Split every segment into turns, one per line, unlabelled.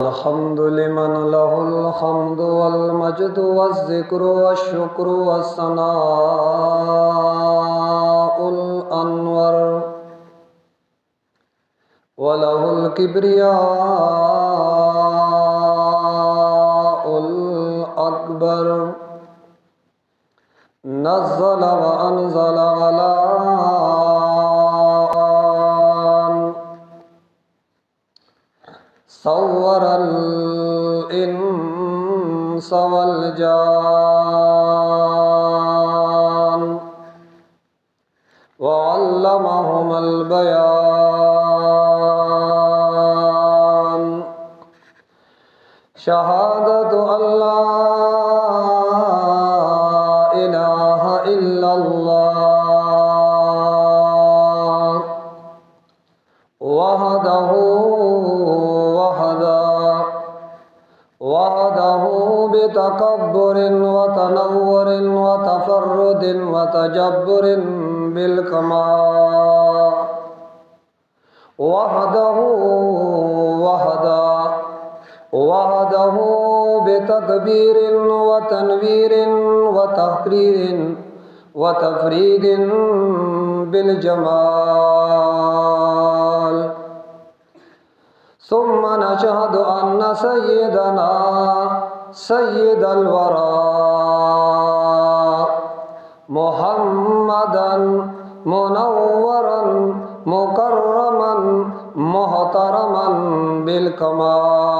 الحمد لمن له الحمد والمجد والذكر والشكر والثناء الأنور وله الكبرياء الأكبر نزل وأنزل على صور الإنس والجان وعلمهم البيان شهادة أن لا إله إلا الله وحده بتكبر وتنور وتفرد وتجبر بالكمال وحده بتكبير وتنوير وتحرير وتفريد بالجمال ثم نشهد أن سيدنا سيد الورى محمدا منورا مكرما محترما بالكمال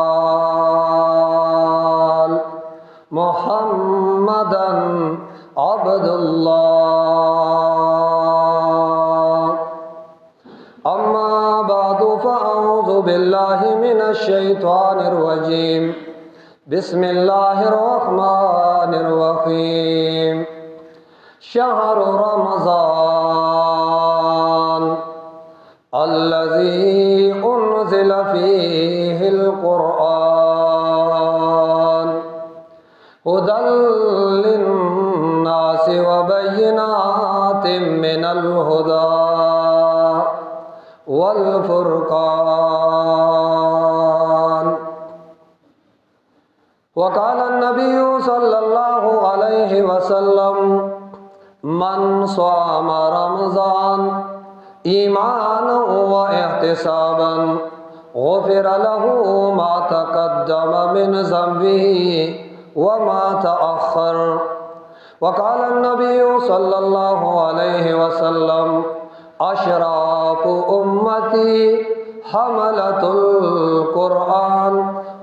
محمدا عبد الله. أما بعد فأعوذ بالله من الشيطان الرجيم بسم الله الرحمن الرحيم شهر رمضان الذي أنزل فيه القرآن هدى للناس وبينات من الهدى والفرقان. وقال النبي صلى الله عليه وسلم من صام رمضان إيمانا واحتسابا غفر له ما تقدم من ذنبه وما تأخر. وقال النبي صلى الله عليه وسلم أشراف أمتي حملة القرآن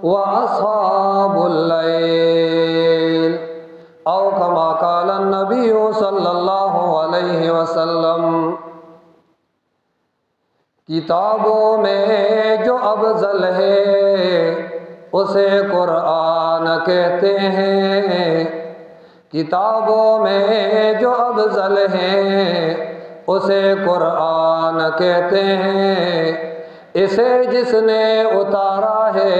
وأصحاب الليل أو كما قال النبي صلى الله عليه وسلم. किताबों में जो अफजल है उसे कुरान कहते हैं, किताबों में जो अफजल है उसे कुरान कहते हैं, इसे जिसने उतारा है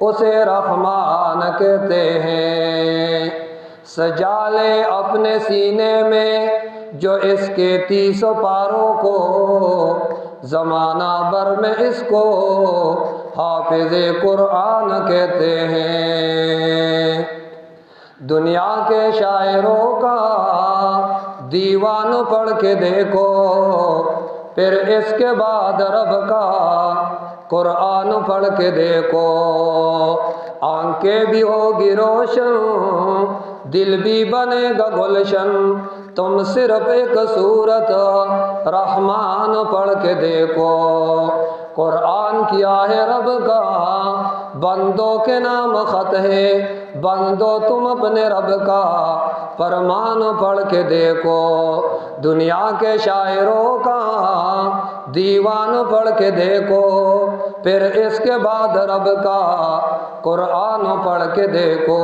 उसे रहमान कहते हैं। सजा ले अपने सीने में जो इसके 30 पारों को, ज़माना भर में इसको हाफिज़े कुरान कहते हैं। दुनिया के शायरों का दीवान पढ़ के देखो, फिर इसके बाद रब का कुरान पढ़ के देखो। आंखें भी होगी रोशन, दिल भी बनेगा गुलशन, तुम सिर्फ एक सूरत रहमान पढ़ के देखो। कुरान किया है रब का बंदों के नाम खत है, बंदो तुम अपने रब का फरमान पढ़ के देखो। दुनिया के शायरों का दीवान पढ़ के देखो, फिर इसके बाद रब का कुरान पढ़ के देखो।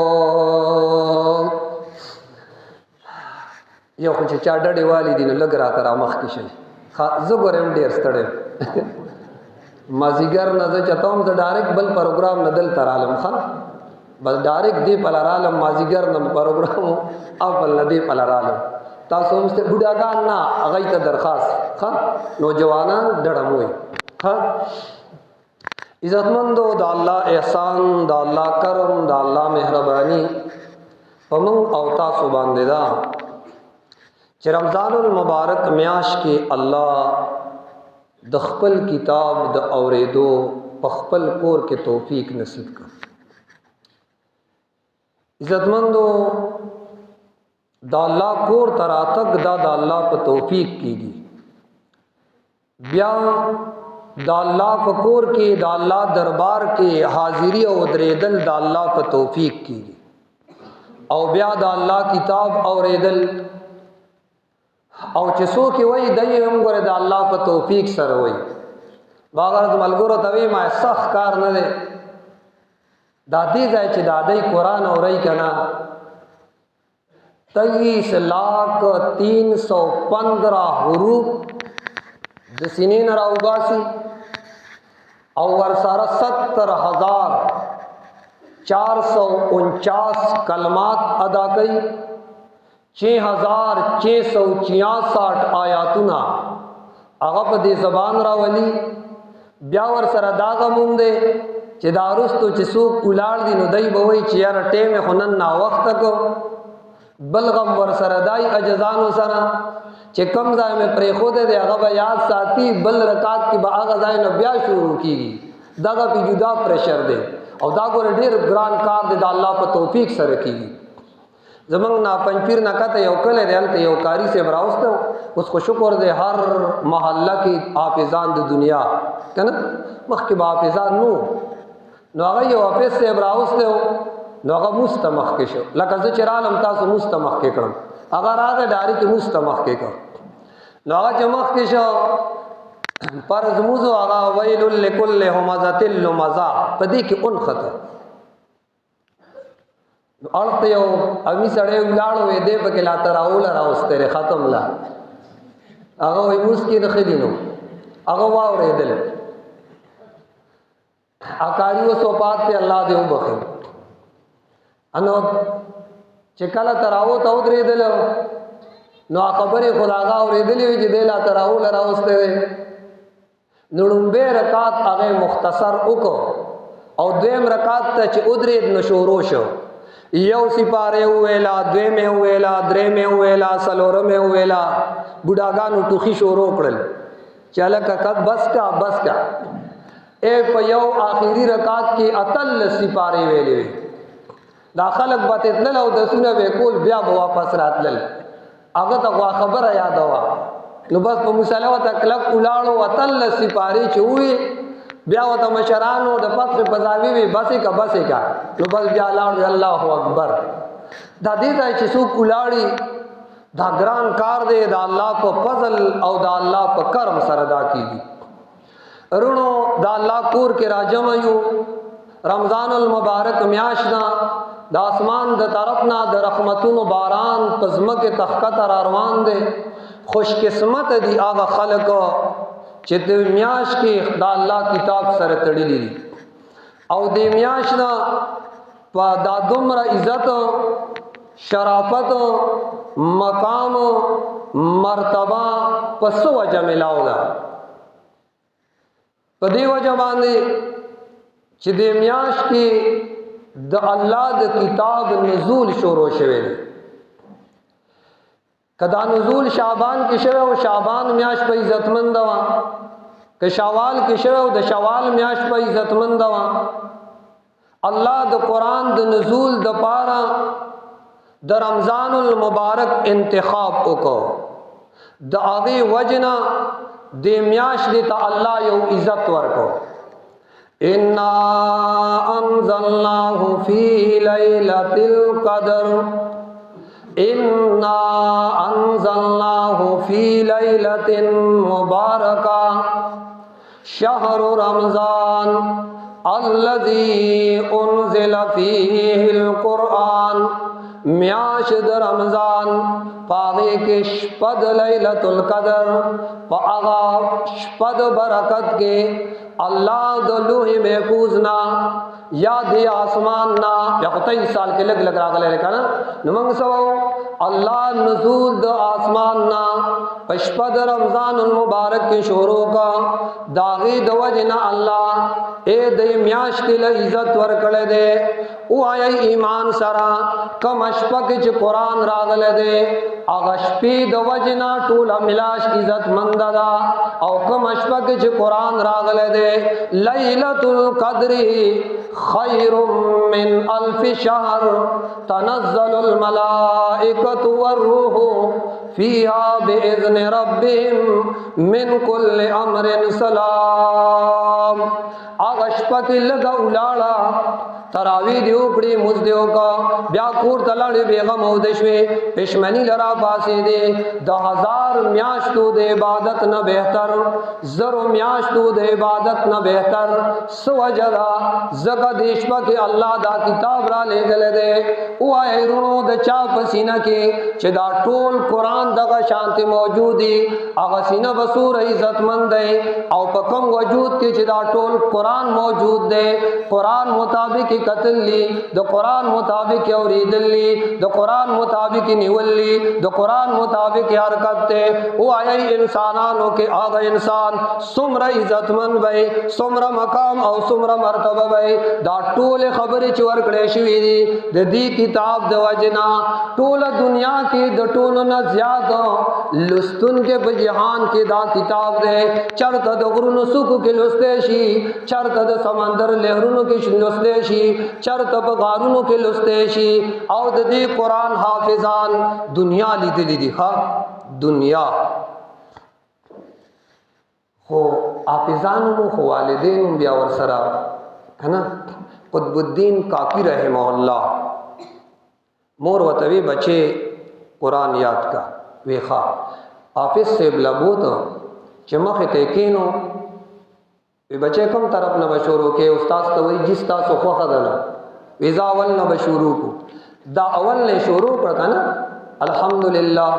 यो कुछ चाडड़ी वाली दिन लग रहा था मख की शे जुगरेम डेर स्तड़े माजीगर नजर चतम से डायरेक्ट बल प्रोग्राम नदल तरालम खान बस डायरेक्ट दी पलरालम माजीगर न प्रोग्राम अब नदी पलरालम तासोमस्ते बुढ़ागान ना अगई का दरखास्त खा नौजवाना डड़मोई खा عزتمندو دا اللہ احسان دا اللہ کرم دا اللہ مہربانی پمنگ او تاسو باندې دا چې رمضان المبارک میاش کې الله د خپل کتاب د اوریدو په خپل کور کې توفیق نصیب کړ. عزتمندو دا الله کور تراتک دا د الله په توفیق کېږي. بیا دا الله په کور کې دا الله دربار کې حاضری او درېدل دا الله په توفیق کېږي. او بیا دا الله کتاب اوریدل او چې څوک وایي دی هم ګوره دا الله په توفیق سره وایي. باغرض ملګرو ته وایي ما سخت کار نه دی دا دې ځای چې دا دی قرآن اورئ که نه 23,315 حروف د سینې نه راوباسي او ورسره 70,449 کلمات ادا کوي 6,666 آیاتونه هغه په دې زبان راولي. بیا ورسره دا غمون دی چې دا وروستو چې څوک ولاړ دي نو دی به وایي چې یاره ټیم یې خو نن ناوخته کو. بل غم ورسره دای اجزانو سره چې کم ځای مې پرېښودی دی هغه به یاد ساتي بل رکعت کې به هغه ځای نه بیا شروع کېږي. دغه پې جدا پریشر دی او دا ګوره ډېر ګران کار دی د الله په توفیق سره کېږي. زمونږ نه پنځپیر نه کته یو کلی دی هلته یو کاري صاحب راوسته اوس خو شکر دی هر محله کې حافظان د دنیا که نه مخکې به حافظان نو هغه یو حافظ صاحب راوسته نو هغه مونځ ته مخکې شو لکه زه چې رالم تاسو مونځ ته مخکې کړم هغه راغی ډایرکټ مونځ ته مخکې کړ. نو هغه چې مخکې شو فرض موزو هغه ویل لکل همزة لمزه په دې کې اون خطر اړته یو امی سړی ولاړو وې دې پکې لا تراول راوستره ختم لا هغه وې موږ کې نه خېدینو هغه واورېدل اکاریو صفات ته الله دې وبخي انو چې کله تراو ته ودرېدل نو خبره خداغه اورېدلې وې چې دې لا تراول راوستره نړمبه رکعت هغه مختصر وکړو او دویم رکعت ته چې ودرېد نو شروع شو یو سپاره ویلا دویمه ویلا درېمه ویلا سلورمه ویلا بډاګانو ټوخي شروع کړل چاله کا بس کا اے په یو آخري رکعت کې اتل سپاره ویلې دا خلک به تل او د سونه به کول بیا به واپس راتلل هغه ته خبره یاد وا نو بس په مصالحه تکلک ولاړو اتل سپاره چوي بیا وته مشرانو د پتر پزاوی وی بسې کا نو بس بیا لاړ الله اکبر. دا دې ځای چې څوک ولاړی دا ګران کار دی دا الله په فضل او دا الله په کرم سره دا کیږي. رونو دا الله کور کې راجم یو رمضان المبارک میاشنا د اسمان د طرفنا د رحمتونو باران پزمکه تخکت را روان دی. خوش قسمت دی هغه خلک چې د میاش کې د الله کتاب سره تړلې دي او د میاش نه په دا دومره عزت شرافت مقام مرتبه پس وجه ملاو ده په دې وجه باندې چې د میاش کې د الله د کتاب نزول شروع شوی دی. کدا نزول شعبان کې شوه او شعبان میاش په عزتمند وا که شوال کې شوه او د شوال میاش په عزتمند وا. الله د قران د نزول د پاره د رمضان المبارک انتخاب وکړو د هغه وجنا د میاش دې ته الله یو عزت ورکو. انا انزلناه فی لیلۃ القدر انا انزلناه فی لیلۃ مبارکہ شہر رمضان الذی انزل فیہ القرآن میاشد رمضان پاغی کے شپد لیلۃ القدر پاغا شپد برکت کے اللہ د لوح محفوظ نا یا دی آسمان نا یا 23 سال کې لګ راغلی کنه نو موږ سو الله نزول د آسمان نا پشپا د رمضان المبارک کې شروع کا داغي د وجنا الله اے د میاش کې له عزت ورکړه دے او آیا ایمان سرا کم اشپا کې چې قران راغله دے اغه شپې د وجنا ټول ملاش عزت مند دا او کم اشپا کې چې قران راغله دے لیلۃ القدر خیر من الف شهر تنزل الملائکۃ والروح فيها بإذن ربهم من كل امر سلام اغش پک لگا ولاړه تراوی دیو کړي مز دیو کا بیا کور تلاړي بیغم او دشوي پښمنی لرا پاسې دي د هزار میاشتو د عبادت نه بهتر زرو میاشتو د عبادت نه بهتر سوجدا زګه دیش پک الله دا کتاب را لګل دي او ایرونو د چا پسینه کې چې دا ټول قران دغه شانتی موجودی هغه سینه بصور عزت مند دی او په کوم وجود کې چې دا ټول قران موجود دی قران مطابق قتل لی د قران مطابق اوریدل لی د قران مطابق نیول لی د قران مطابق حرکت ته او آیا انسانانو کې هغه انسان څومره عزتمن وي څومره مقام او څومره مرتبه وي دا ټول خبرې چې ورکړې شوې دي د دې کتاب د وجنا ټول دنیا کې د ټولو نه زیات لستون کې په جهان کې دا کتاب دی چرته د غرونو سکو کې لسته شي چرته د سمندر لهرونو کې لسته شي چرته په غارونو کې لسته شي او د دې قران حافظان دنیا لیدلې دي ها دنیا خو حافظانو خو والدین بیا ور سره کنه قطب الدین کاکی رحمه الله مور وتوی بچے قرآن یاد کا ویخا حافظ سے بلبوت چمخ تکینو وی بچے کم طرف نہ بشورو کے استاذ تو وی جس تا سو خوخ دنا ویزا اول نہ بشورو کو دا اول نے شروع پر کنا الحمدللہ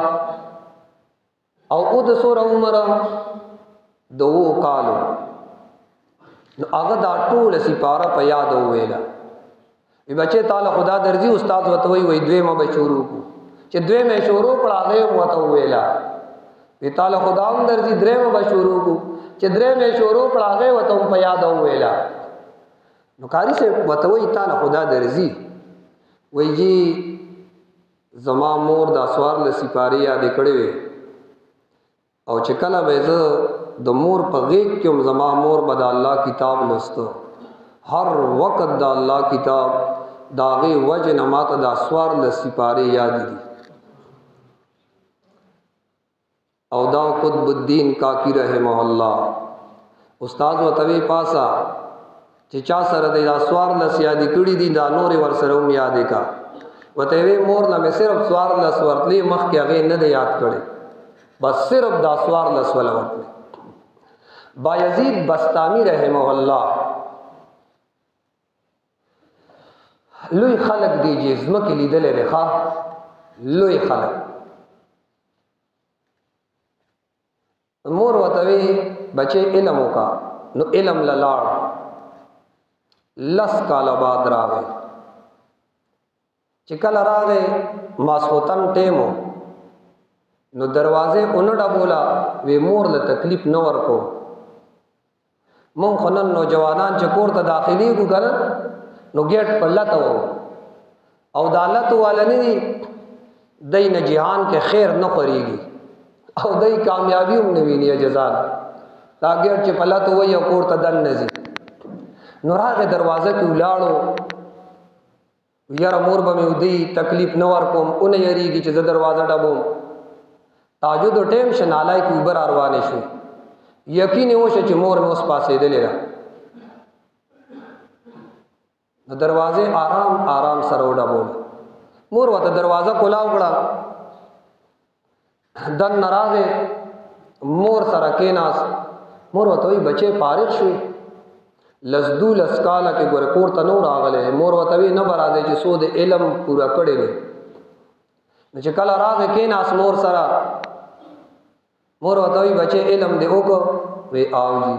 او اد سور عمر دو کالو نو هغه دا ټول سپاره په یاد ویلا وی بچے تعالی خدا درځي استاد وته وی دوی ما بشورو کو چې دوی مې شروع پر هغه وته ویلا وی تعالی خدا هم درځي درې ما بشورو کو چې درې مې شروع پر هغه وته په یاد ویلا نو کاری سے وته وی تعالی خدا درځي وی جی زما مور د اسوار له سپاره یاد کړې وي او چې کله به زه د مور په غیږ کې زما مور به د الله کتاب لستو هر وخت د الله کتاب داغي وجه نه ماته د اسوار له سپاره یاد دي او دا قطب الدین کاکی رحمه الله استاد وتوی پاسا چې چا سره د اسوار له سیادی کړي دي دا نور ور سره هم یاد کا وتوی مور له صرف سوار له سورتلی مخ کې هغه نه یاد کړي بس صرف د اسوار له سوال ورته بایزید بستامی رحمه الله لوی خلق دیجی زمکی لیدل رخا لوی خلق مور وتوی بچے علمو کا نو علم للاړ لس کال بعد راغی چې کله راغی ماسوتن ټیمو نو دروازه اونډه بولا وی مور له تکلیف نه ورکو مون خنن نوجوانان چې کور ته داخلي کو کنه نو گیټ په لته وو او دالت والنی دای نه جهان کې خیر نه خوريږي او دای کامیابی هم نه ویني جزان دا گیټ چې په لته وو یو کور ته دن نزي نو راغه دروازه کې ولاړو یاره مور به مې ودی تکلیف نه ورکوم اون یریږي چې دروازه ډبوم تاجود ټیم شنالای کې اوپر اروانه شو یقین وشه چې مور مې اوس پاسې دلې نو دروازه آرام آرام سره وډبول مور وته دروازه کولاو کړه دن ناراضه مور سره کېناس مور وته وی بچي فارغ شوی لزدو لسکاله کې ګور کور ته نو راغله مور وته وی نه برازه چې سود علم پورا کړي نه چې کله راغه کېناس مور سره مور وته وی بچي علم دې وکړو وی آو جی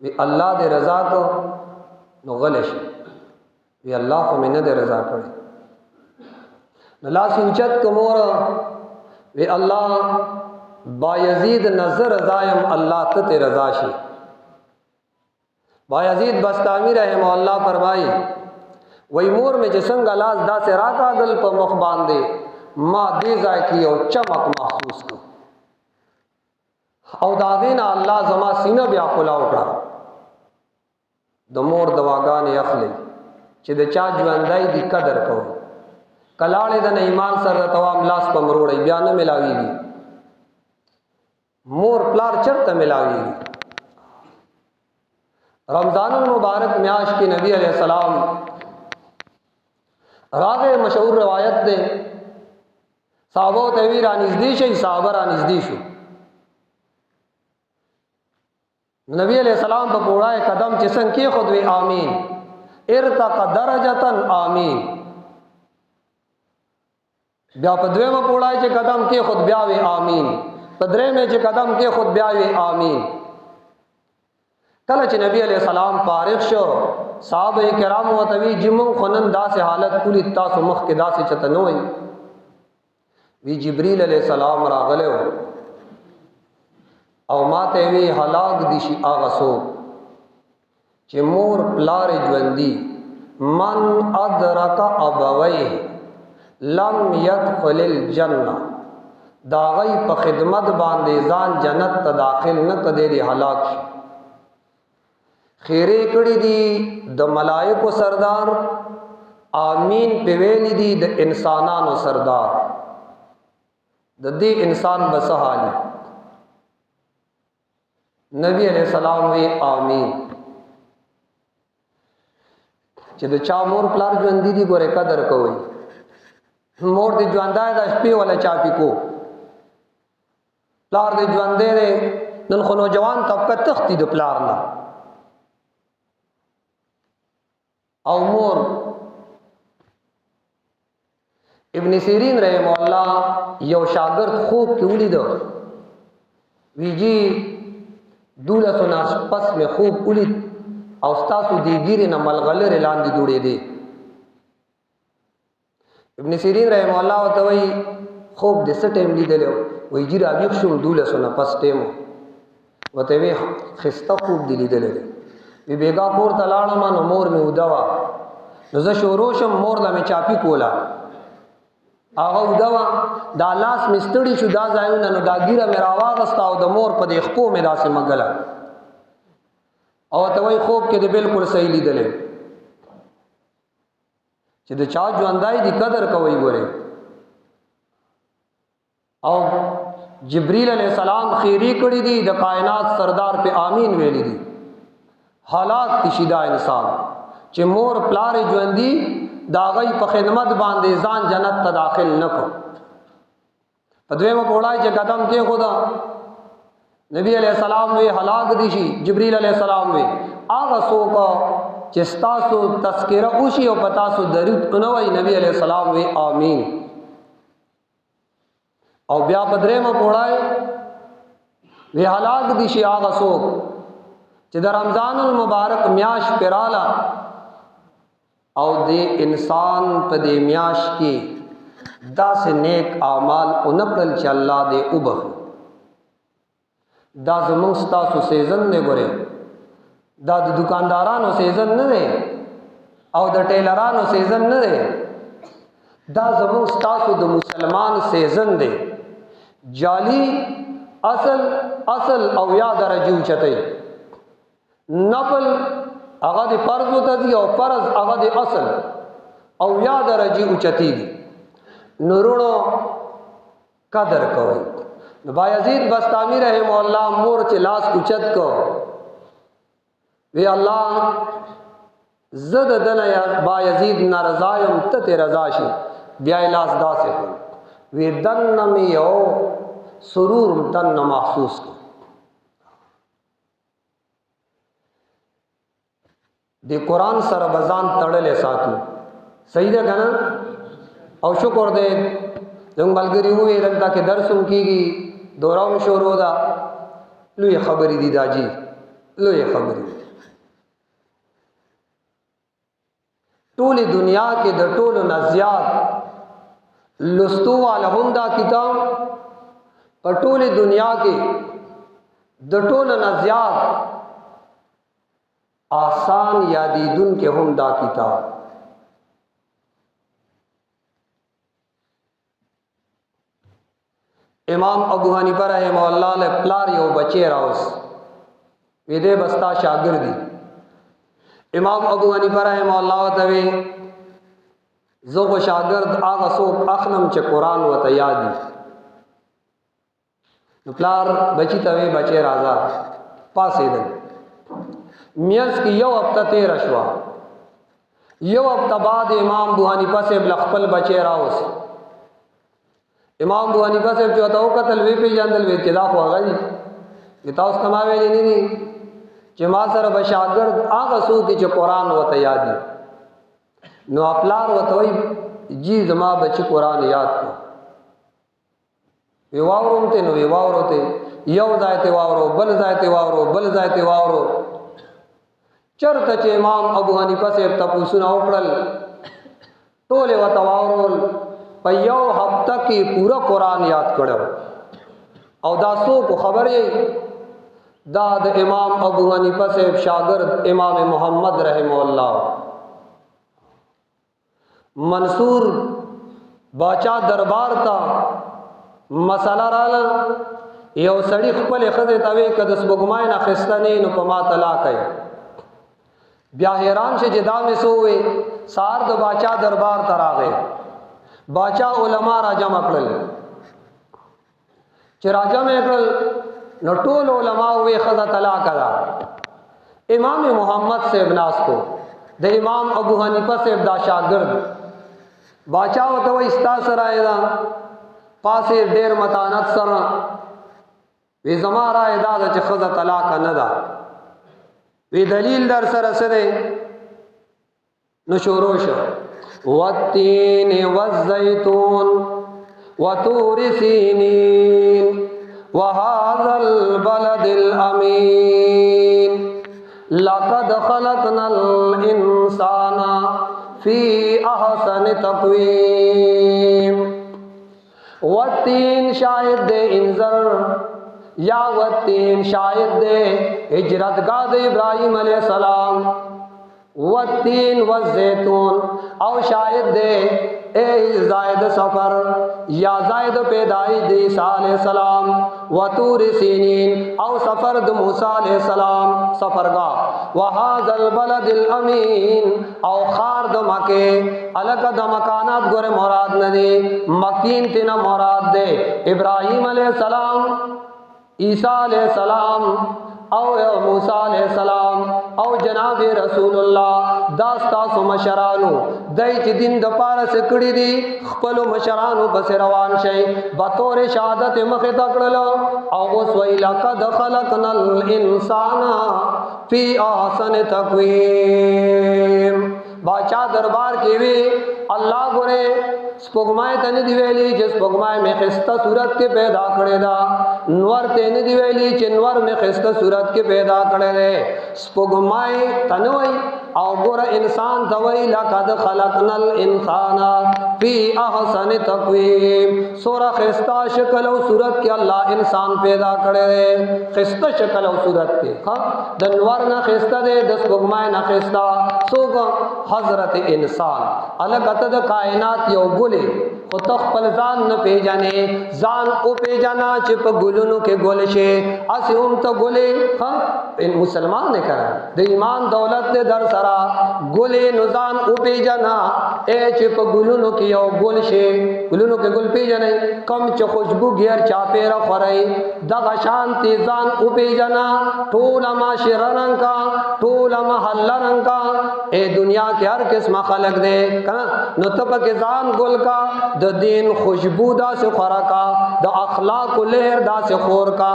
وی الله دې رضا کو نو غلی شي وی الله خو مې نه دې رضا کړی نو لاس اوچت کو مور وی الله بایزید نظر رضایم الله ته رضا شي بایزید بستامی رحم الله فرمایي وی مور میں جسنگ لاس دا سے راکا گل پا مخ باندے ما دے ځای کی او چمک محسوس کو او داغینا اللہ زما سینہ بیا کلاو کا د مور دواګانې اخلي چې د چا ژوندۍ دی قدر کو کلاړې د ایمان سره توام لاس په مروړې بیا نه ملاويږي مور پلار چرته ملاويږي رمضان المبارک میاش کی نبی علیہ السلام راغه مشهور روایت ده صحابه ته وی را نږدې شي صحابه را نږدې شو نبی علیہ السلام په پوړای قدم چې څنګه کې خود وی امين ارتقى درجه امين بیا په دویمه پوړای چې قدم کې خود بیا وی امين په درېمه چې قدم کې خود بیا وی امين کله چې نبی علیہ السلام فارغ شو صحابه کرام وتوی جمع خنن داسې حالت کلی تاسو مخ کې داسې چته نه وي وی جبريل علیہ السلام راغله او ماته وی هلاک دي شي اغه سو چې مور پلار ژوندۍ من ادرک ابويه لم يدخل الجنه دا غي په خدمت باندې ځان جنت ته داخل نه کړي دي هلاک شي خیره کړي دي د ملائکو سردار آمین په ویلي دي د انسانانو سردار د دې انسان بس حالي نبی علیہ السلام وی آمین چې د چا مور پلار ژوندۍ دي ګوره قدر کوي مور دې ژوندای د شپې ولا چاپی کو پلار دې ژوندې نن خو نوجوان طبقه تختی د پلار نه او مور ابن سیرین رحم الله یو شاگرد خوب کې ولید ویجی دولت ناس پس میں خوب ولید او تاسو دی ګیره نه ملغلر اعلان دی جوړې دي ابن سیرین رحم الله وتوی خوب د څه ټیم لیدلو وی جی راویښ شوم دولت نه پس ټیم وتوی خسته خوب دی لیدلې وی بیگا پور تلاړم نو مور می ودوا نو زه شروع شم مور لا می چاپی کولا هغه ودوا دا لاس مستړی شو دا ځایونه نو دا ګیره مې راواغستا او د مور په دې خپو مې داسې مګله او ته وای خوب کې دې بالکل صحیح لیدلې چې د چا ژوندای دی قدر کوي ګوره او جبريل علیہ السلام خیری کړی دی د کائنات سردار په امین ویلی دی حالات تشیدا انسان چې مور پلار ژوندۍ دا غي په خدمت باندې ځان جنت ته داخل نکو په دویمه پوړای چې قدم کې خدا نبی علیہ السلام وی هلاک دي شي جبريل علیہ السلام وی هغه څوک چې تاسو تذکرہ وشي او پتا سو درود نوای نبی علیہ السلام وی امين او بیا په درېمه پوړای وی هلاک دي شي هغه څوک چې د رمضان المبارک میاش پرالا او دې انسان په دې میاش کې داسې نیک اعمال اونکل چې الله دې وبخ دا زموږ ستاسو سیزن نه ګوري دا د دکاندارانو سیزن نه دی او د ټیلرانو سیزن نه دی دا زموږ ستاسو د مسلمان سیزن دی جالی اصل او یا درجه اوچتای نفل هغه د فرض ته دی او فرض هغه د اصل او یا درجه اوچتی دی نورونو قدر کوي نو بایزید بستامی رحم الله مور چې لاس اوچت کو وی الله زد دنه یا بایزید نارضایم ته رضا شي بیا لاس داسې کو وی دنم یو سرور دن محسوس کو د قران سره بزان تړلې ساتو صحیح ده کنه او شکر دې زموږ ملګری وې دلته کې درسوم کیږي دوراو شروع ده لوی خبرې دي داجی لوی خبرې ټوله دنیا کې د ټولو نه زیات لستو والا هم دا کتاب په ټوله دنیا کې د ټولو نه زیات آسان یادیدون کې هم دا کتاب. امام ابو حنیفه رحمه الله له پلار یو بچی راوس وې دې بستا شاګردي. امام ابو حنیفه رحمه الله ته وی زو شاګرد هغه څوک اخلم چې قران وته یادي. نو پلار بچی ته وی بچی راځه پاسې ده میاس کې یو هفته تیر شو. یو هفته بعد امام ابو حنیفه سے خپل بچی راوس. امام ابو حنیفه سے جو تا وکتل وی په جاندل وی چې دا خو هغه دي تاسو کماوي نه دي چې ما سره بشاګرد هغه څوک چې قران وته یادي. نو خپلار وته وی جی زما بچی قران یاد کو وی واوروم ته نو وی واوروته یو ځای ته واورو بل ځای ته واورو بل ځای ته واورو چرته چې امام ابو حنیفه سے تاسو نه وکړل ټول وته واورول په یو هفته کې پورا قران یاد کړو. او دا څوک خبرې دا د امام ابو حنیفه سے شاگرد امام محمد رحم الله منصور باچا دربار تا مساله رااله یو سړی خپل خزه تاوي کده سبګمای نه خستنې نو په ما طلاق ای بیا حیران شه جدا می سوې سار د باچا دربار ته راغی. باچا علما را جمع کړل چې را جمع کړل نو ټول علما وې خزه طلاق کړه. امام محمد صاحب ناس کو د امام ابو حنیفه صاحب دا شاګرد باچا وته وې استا سره ایدا پاسې ډېر متانت سره وی زما را ایدا چې خزه طلاق نه ده وی دلیل در سره سره نو شروع شو والتين والزيتون وطور سينين وهذا البلد الأمين لقد خلقنا الإنسان في أحسن تقويم. والتين شاهد دے انذر یا والتين شاهد دے ہجرت گاہ ابراہیم علیہ السلام. والتین والزیتون او شاید دے اے زائد سفر یا زائد پیدائش دی عیسیٰ علیہ السلام. وطور سینین او سفر د موسیٰ علیہ السلام سفرگاہ. وہذا البلد الامین او خار د مکے الگ د مکانات گورے مراد ندی مکین تینا مراد دے ابراہیم علیہ السلام عیسیٰ علیہ السلام او موسیٰ علیہ السلام او جناب رسول الله داستا سو مشرانو دای چې دین د پاره سکړی دي خپل مشرانو پس روان شي بطور شهادت مخه تکړل او اوس ویلا قد خلقنا الانسان فی احسن تقویم. باچا دربار کې وی الله ګوره سپوږمۍ ته نه دی ویلي چې سپوږمۍ مې خسته صورت کې پیدا کړې ده. نور ته نه دی ویلي چې نور مې خسته صورت کې پیدا کړې ده. سپوږمۍ تنوي او ګوره انسان دوی لقد خلقنا الانسان فی احسن تقویم. سورہ خسته شکل او صورت کې الله انسان پیدا کړې ده. خسته شکل او صورت کې ها د نور نه خسته ده د سپوږمۍ نه خسته سوګ حضرت انسان الګته د کائنات یو ګلې خو تخپل ځان نه پیژنې ځان او پیژنا چې په ګلونو کې ګل شي اسی هم ته ګلې ها ان مسلمان نه کړه د ایمان دولت دې در سره ګلې نزان او پیژنا اے چې په ګلونو کې یو ګل شي ګلونو کې ګل پیژنې کم چې خوشبو غیر چا پیرا خورای دغه شانتی ځان او پیژنا ټول ما شررن کا ټول محل رنگ کا اے دنیا کې هر قسم خلق دے کنا نو تب کې ځان ګل کا د دین خوشبو دا سے خورا کا د اخلاق لهر دا سے خور کا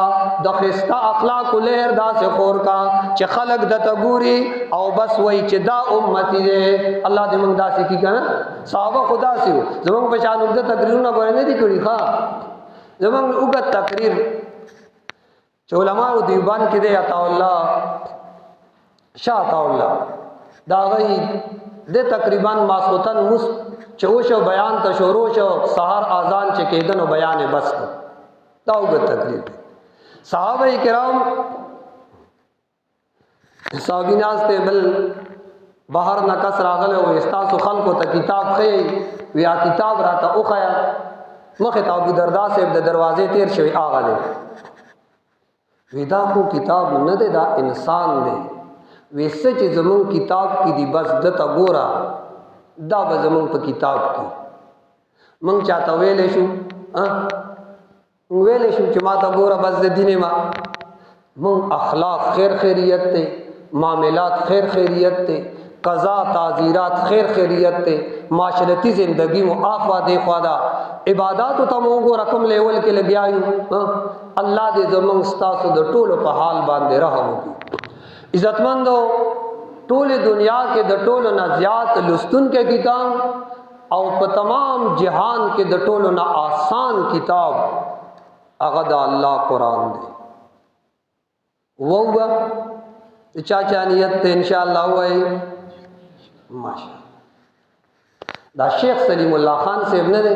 د خستا اخلاق لهر دا سے خور کا چې خلق د تګوري او بس وای چې دا امتی دے الله دې موږ داسې کی کنه صحابه خدا سي زموږ په شان د تقریرونه باندې نه دي کړی ښا زموږ وګت تقریر چې علماء دیوبند کې دي عطا الله شاه عطا الله دا غي د تقریبا ماسوتن مس چوشو بیان ته شروع شو سحر اذان چې کېدن او بیان بس کو دا وګ تقریر صحابه کرام صاحبیناز ته بل بهر نه کس راغله او استاسو خلکو ته کتاب خې ویا کتاب راته اوخیا مخه ته ابو دردا صاحب د دروازې تیر شوی آغا دی ودا خو کتاب نه دی دا انسان دی ویسه چې زمون کتاب کې دی بس د تا ګورا دا به زمون په کتاب کې مونږ چاته ویلې شو ویلې شو چې ما ته ګورا بس د دینه ما مونږ اخلاق خیر خیریت ته معاملات خیر خیریت ته قضا تعزیرات خیر خیریت ته معاشرتی زندگی مو آخوا دے خوادا عبادات ته موږ رقم لیول کې لګیایو الله دې زمونږ ستاسو د ټولو په حال باندې رحم وکړي عزتمندو ټول دنیا کې د ټولو نه زیات لستون کې کتاب او په تمام جهان کې د ټولو نه آسان کتاب هغه د الله قرآن دی ووګه چاچا نیت ته ان شاء الله وای ماشاء دا شیخ سلیم الله خان صاحب نه دی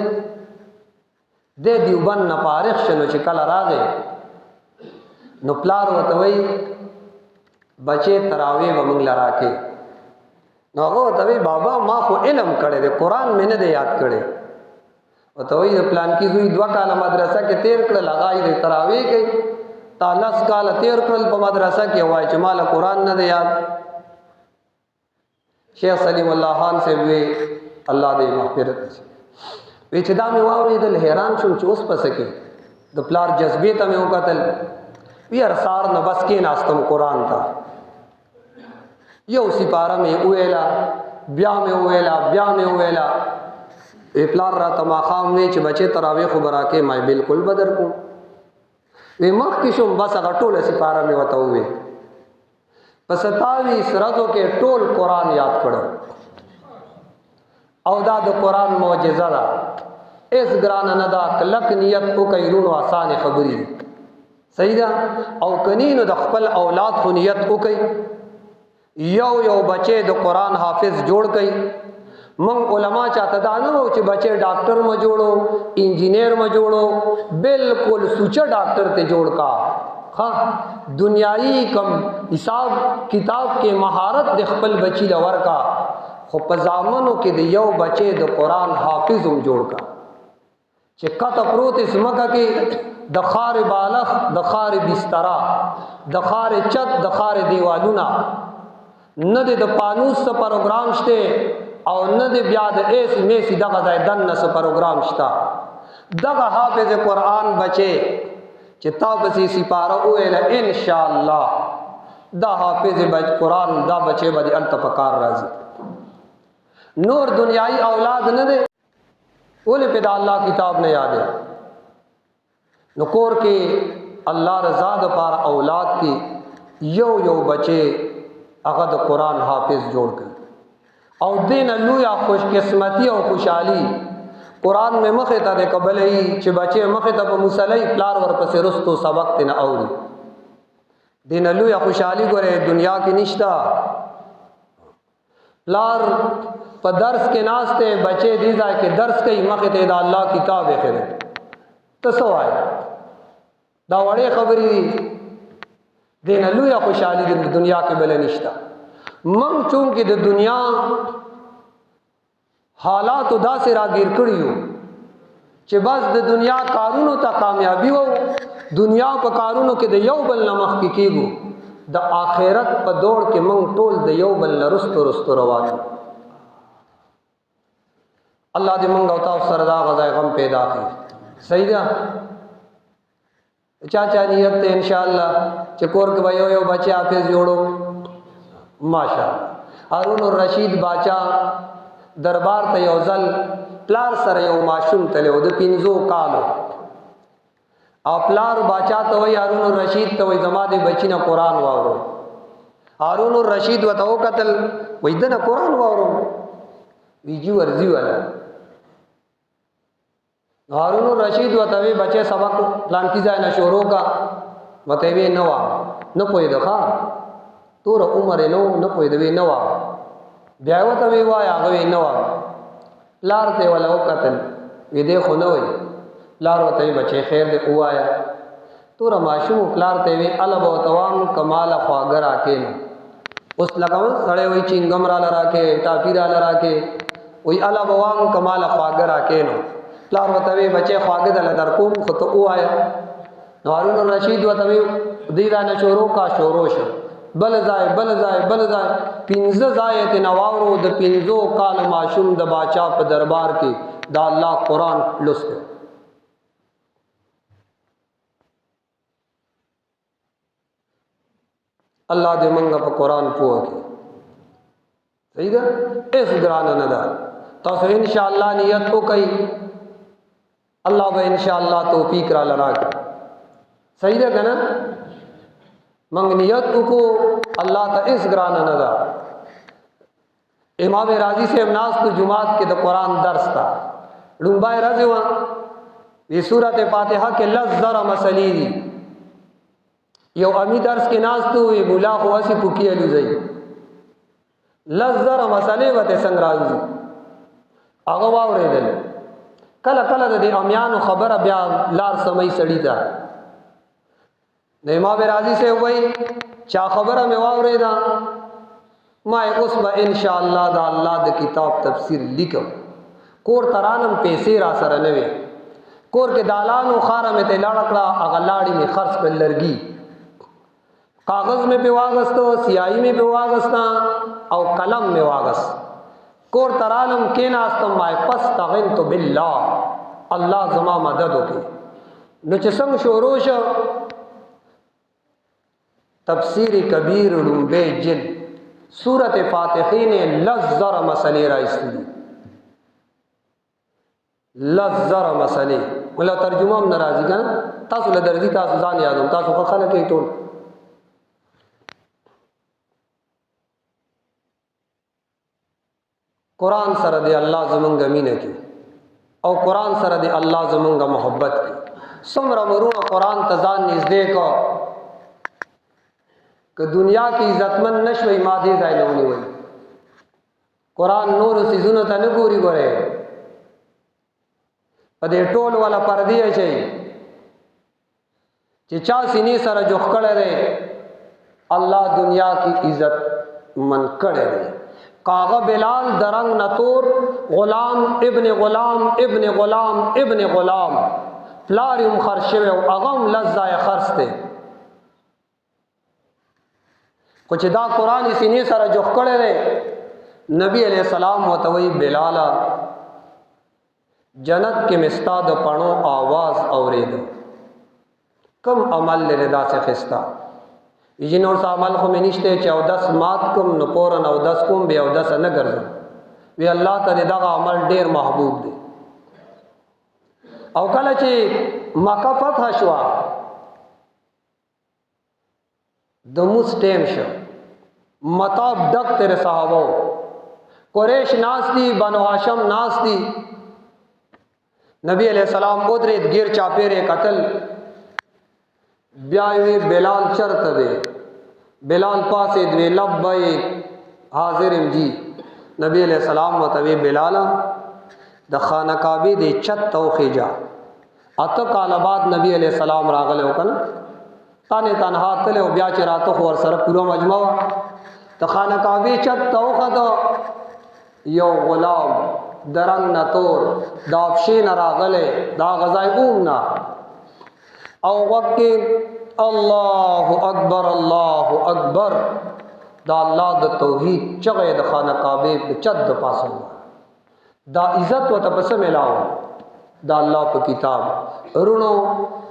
د دیوبند نه فارغ شنو چې کله راغی نو پلار وته وای بچے تراوی و منگ لرا کے نو هغه ته بابا ما خو علم کړی دی قران مې نه دی یاد کړی او ته وی پلان کې دوی 2 کاله مدرسه کې تیر کړل لغای دی تراوی کې تا 10 کاله تیر کړل په مدرسه کې وای چې مال قران نه دی یاد شیخ سلیم الله خان سے وی الله دې مغفرت وی چې دا مې واورېدل حیران شوم چې اوس پس کې د پلار جذبې ته مې وکتل وی ارسار نو بس کې ناستم قران تا یو سپاره مې ویلا بیا مې ویلا پلار را تما خام نه چې بچي تراوی خو براکه مې بالکل بدر کو وی مخ کې شوم بس هغه ټوله سپاره مې وته وې پس 27 سرزو کې ټول قران یاد کړو او دا د قران معجزه ده اس ګران نه دا کلک نیت او کایرونو آسان خبري صحیح ده او کنینو د خپل اولاد خو نیت وکي یو بچي د قران حافظ جوړ کړي من علما چاته دا نه و چې بچي ډاکټر ما جوړو انجینیر ما جوړو بالکل سوچا ډاکټر ته جوړ کا ها دنیائی کم حساب کتاب کې مہارت د خپل بچی لور کا خو په زامنو کې د یو بچي د قران حافظ هم جوړ کا چې کته پروت اسمکه کې د خار بالغ د خار بستر د خار چت د خار دیوالونه نه د پانوس څخه پروګرام شته او نه د بیا د ایس میسی دغه ځای دنه څخه پروګرام شته دغه حافظ قران بچي چې تاسو سپاره ویل ان شاء الله دا حافظ قران دا بچي باندې التفکار راځي نور دنیائی اولاد نه ده ولې په الله کتاب نه یاد ہے نکور کې الله رضا د پار اولاد کې یو بچي هغه د قران حافظ جوړ کړي او دین لویا خوش قسمتی او خوشحالي قران میں مخه ته قبل ای چې بچي مخه ته په مصلی پلار ورپسې رستو سبق تنه اوري دین لویا خوشحالي ګوره دنیا کې نشتا پلار په درس کې ناشته بچي دی ځای کې درس کوي مخه ته د الله کتاب اخره تاسو وای دا وړې خبرې دین لویا خوشحالي د دنیا کې بل نشتا من چون کې د دنیا حالات داسې راګیر کړیو چې بس د دنیا کارونو ته کامیابی وو دنیا په کارونو کې د یو بل نمخ کې کېګو د آخرت په دور کې مونږ ټول د یو بل رستو روان الله دې مونږ او تاسو سره دا غزا غم پیدا کړي صحیح ده چاچا نیت ته ان شاء الله چې کور کې وایو یو بچي حافظ جوړو ماشاءالله هارون الرشید باچا دربار ته یو ځل پلار سره یو ماشوم تله د 15 کالو او پلار باچا ته وای هارون الرشید ته وای زما د بچی نه قران واورو هارون الرشید وته وکتل وای دنه قران واورو ویجی ورزی والا هارون الرشید وته وی بچي سبق پلان کی ځای نه شروع کا وته وی نو نه پوی دغه تور عمر نو نه پوی دی نو بیا وته وی وای هغه نه و لار ته ولا وکتل وی دې خو نه وای لار وته بچي خیر دې وایا تور ماشوم لار ته وی الب او توام کمال خواګر اکینو اوس لګاو سړی وای چنګم را لراکه ټاپی را لراکه وی الب وام کمال خواګر اکینو لار وته وی بچي خواګه دل در کوم خو ته وایا هارون الرشید وته وی دې را نه شروع کا شروع شو بل ځای پنځه ځای ته نواورو د پنځو کال ماشوم د باچا په دربار کې دا الله قران لسته الله دې منګه په قران پوه کړي صحیح ده ایس ګران نه ده تاسو ان شاء الله نیت وکړئ الله به ان شاء الله توفیق را لراکړي صحیح ده کنه منګ نیت کو الله ته اس ګران نه ده امام رازی سے امناس کو جمعات کې د قران درس تا لومبای راځي وا د سورته فاتحه کې لزر مسلې دي یو امی درس کې ناس ته وی مولا خو اسی پوکي الوزي لزر مسلې وته څنګه راځي هغه واورېدل کله کله د امیانو خبره بیا لار سمې سړی تا د امام رازی سے وای چا خبره مې واورېدا ما اوس به ان شاء الله دا الله د کتاب تفسیر لیکم کور ترانم پیسې را سره نه وي کور کې دالانو خاره مې ته لاړکړه هغه لاړې مې خرڅ په لرګي کاغذ مې په واغستو سیاهي مې په واغستا او قلم مې واغست کور ترانم کې ناستم ما پس تغنت بالله الله زما مدد وکي نو چې څنګه شروع شو تفسیر کبیر لومبه جلد سورت فاتحی نے لزر مسئلے رائستی لزر مسئلے ملا ترجمہ ہم نرازی کا تاسو لدرزی تاسو ځان یادوم تاسو خلک یې ټول قرآن سره دی الله زمونږ مینه کی او قرآن سره دی الله زمونږ محبت کی څومره مرونه قرآن ته ځان نږدې کو کہ دنیا کی عزتمن نشوي ماده ځای نه ونیوي قرآن نور سيزونه ته نه ګوري ګوره په دې ټول والا پردي شي چې چا سینې سره جوخ کړه ده الله دنیا کی عزت من کړه ده کاغه بلال درنګ نتور غلام ابن غلام ابن غلام ابن غلام پلاریم خرشوه او اغم لزای خرسته خو چې دا قرآن سینې سره جوخ کړه ده نبی علیہ السلام وتوی بلالا جنت کې مستا د پڼو आवाज اورید کم عمل لردا سے خستا یی نور عمل خو منشته چې او 10 مات کوم نو پورن او 10 کوم به او 10 نه ګرځم وی الله تعالی دا عمل ډیر محبوب دی او کله چې مکه فتح شو د موس ټیم شو مطاب ډک تیرے صحابو قریش ناس دی بنو هاشم ناس دی نبی علیہ السلام ادرید گیر چاپیرے قتل بیاوی بلال چرت دے بلال پاسے دوی لبیک حاضرم جی نبی علیہ السلام وتوی بلالا د خانہ کعبه دی چت توخی جا اته کال بعد نبی علیہ السلام راغله وکړه تانه تنها تله او بیا چې راته خو سره پورا مجمع ته خانه کعبه چت توخه دو یو غلام درنګ نتور دا افشین راغله دا غزای اومنا او وقتی الله اکبر دا الله د توحید چغه د خانه کعبه په چت د پاسه دا عزت وته پس ملاو دا الله په کتاب رونو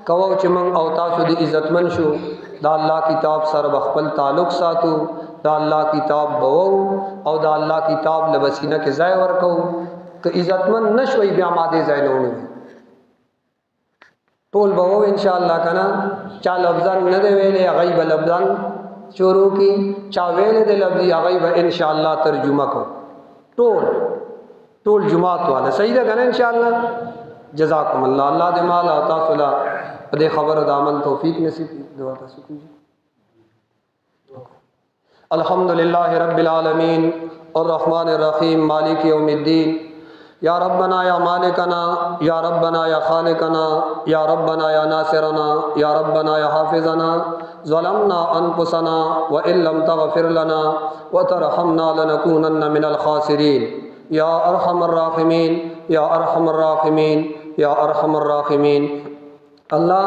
کوو چې من او تاسو د عزتمن شو دا الله کتاب سره خپل تعلق ساتو دا الله کتاب بوو او دا الله کتاب لبسینه کې ځای ورکو که عزتمن نشوي بیا ماده ځای نه ونی ټول بوو ان شاء الله کنه چا لفظان نه دی ویلې غیب لفظان شروع کی چا ویلې د لفظي غیب ان شاء الله ترجمه کو ټول جمعات والا صحیح ده کنه ان شاء الله جزاکم الله الله دې مال او تاسو لا دې خبر د عمل توفیق نصیب دعا تاسو کیږي الحمدللہ رب العالمین अर्रहमान अर्रहीम मालिक यौमिद्दीन। या रब्बना या मालिकना या रब्बना या खालिकना या रब्बना या नासिरना या रब्बना या हाफिजना ज़लमना अनफुसना व इल्लम तग़फिर लना व तरहमना लनकूनन्न मिनल खासिरीन। या अरहमर राहिमीन या अरहमर राहिमीन या अरहमर राहिमीन। अल्लाह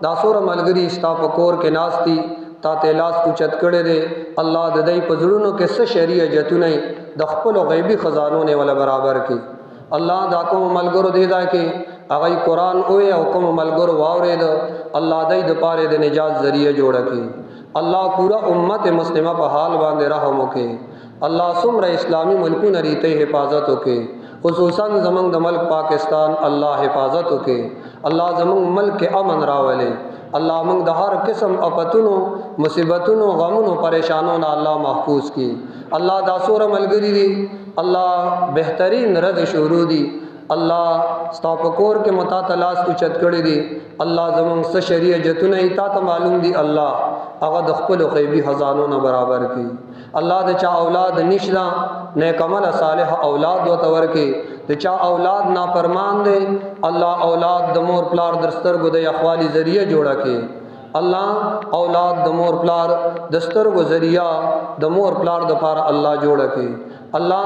दासोर मलगरी स्ता पकोर के नास्ती ताते लास उचत कड़े दे। अल्लाह ददई पजड़ुनो के स शरीय जतुनई दखपल गैबी खजानों ने वाला बराबर की। अल्लाह दाको मलगरो दे दा के अगई कुरान ओए हुक्म मलगरो वावरे द अल्लाह दई द पारे दे निजात जरिए जोड़ की। अल्लाह पूरा उम्मत मुस्लिमा पर हाल बांधे रहम के। अल्लाह सुमर इस्लामी मुल्कु नरीते हिफाजत के, खुसूसन जमंग द मुल्क पाकिस्तान अल्लाह हिफाजत के। अल्लाह जमंग मुल्क के अमन रावले। अल्लाह मंग द हर किस्म अपतुनो मुसीबतुनो गमुनो परेशानों ना अल्लाह महफूज की। अल्लाह दासोर मलगरी दी अल्लाह बेहतरीन रद शुरू दी। अल्लाह स्तापकोर के मता तलाश उचत कड़ी दी। अल्लाह जमंग स शरीय जतुन इता तो मालूम दी अल्लाह अगा दखपल खैबी हजानों न बराबर की। अल्लाह द चा औलाद निशना ने कमल सालेह औलाद व तवर के द चा औलाद ना फरमान दे। अल्लाह औलाद दमोर प्लार दस्तर गुदे अखवाली जरिए जोड़ा के। अल्लाह औलाद दमोर प्लार दस्तर गो जरिया दमोर प्लार दपारा अल्लाह जोड़ के। अल्लाह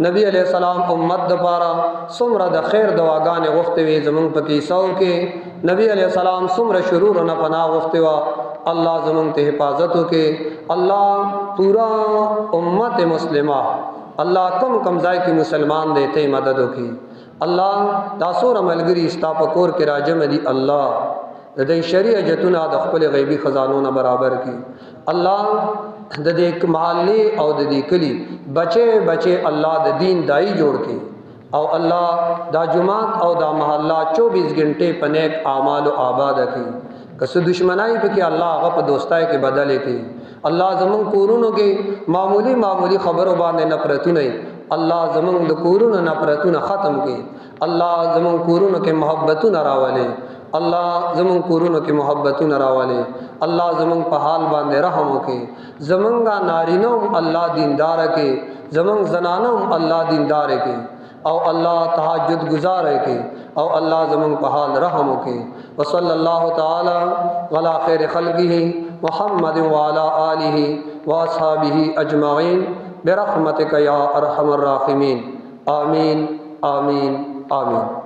नबी अलैहिस्सलाम उम्मत दपारा सुमरा द खैर दवागान वक्त वे जमंग पकी सौ के नबी अलैहिस्सलाम सुमर शुरू न पना वक्त वा अल्लाह जमंग ते हिफाजत के। अल्लाह पूरा उम्मत मुस्लिमा अल्लाह कम कमजाई की मुसलमान देते मदद की। अल्लाह दासोर मलगरी इस्तापकोर के राजम दी अल्लाह ददई शरीय जतुना दखपल गैबी खजानों न बराबर की। अल्लाह ददे महल्ले और ददी कली बचे बचे अल्लाह द दीन दाई जोड़ के और अल्लाह दा जुमात और दा महल्ला 24 घंटे पनेक आमाल व आबाद की। कस दुश्मनाई पे कि अल्लाह आगा पर दोस्ताए के बदले के। अल्लाह जमंग कोरोनों के मामूली मामूली खबरों बाने नफरतु नहीं। अल्लाह जमंग द कोरोन नफरतु न ख़त्म के। अल्लाह जमंग कोरोन के मोहब्बतु न रावले। अल्लाह जमंग कोरोन के मोहब्बतु न रावले। अल्लाह जमंग पहाल बांधे रहम के। जमंगा नारिनम अल्लाह दीनदार के जमंग जनानम अल्लाह दीनदार के और अल्लाह तहज्जुद गुजार के और अल्लाह जमंग पहाल रहम के। व सल्लल्लाहु ताला अला खैर खल्क़िही मुहम्मद व अला आलिही व अस्हाबिही अजमाइन बिरहमतिक या अरहमर राहिमीन। आमीन आमीन आमीन।